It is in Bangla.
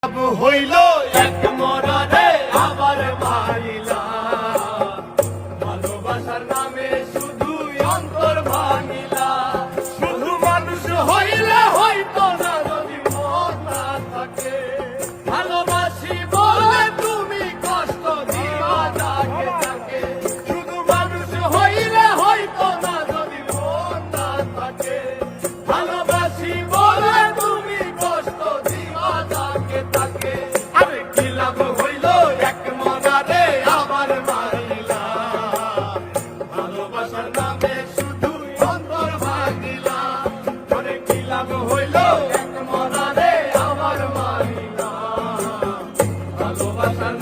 হইল এক মরারে আবার মারিলা, ভালোবাসার নামে শুধু অন্তর ভাঙিলা। শুধু মানুষ হইলে হইতো না যদি মন না থাকে, ভালোবাসি বলে তুমি কষ্ট দিবা যাকে তাকে। শুধু মানুষ হইলে হইতো না যদি মন না থাকে, ভালোবাসি বলে তুমি কষ্ট দিবা যাকে তাকে। আরে কি লাভ হইল এক মনারে আবার মারিলা, ভালোবাসার নামে শুধু অন্তর ভাঙিলা। আরে কি লাভ হইল এক মনারে আবার মারিলা, ভালোবাসার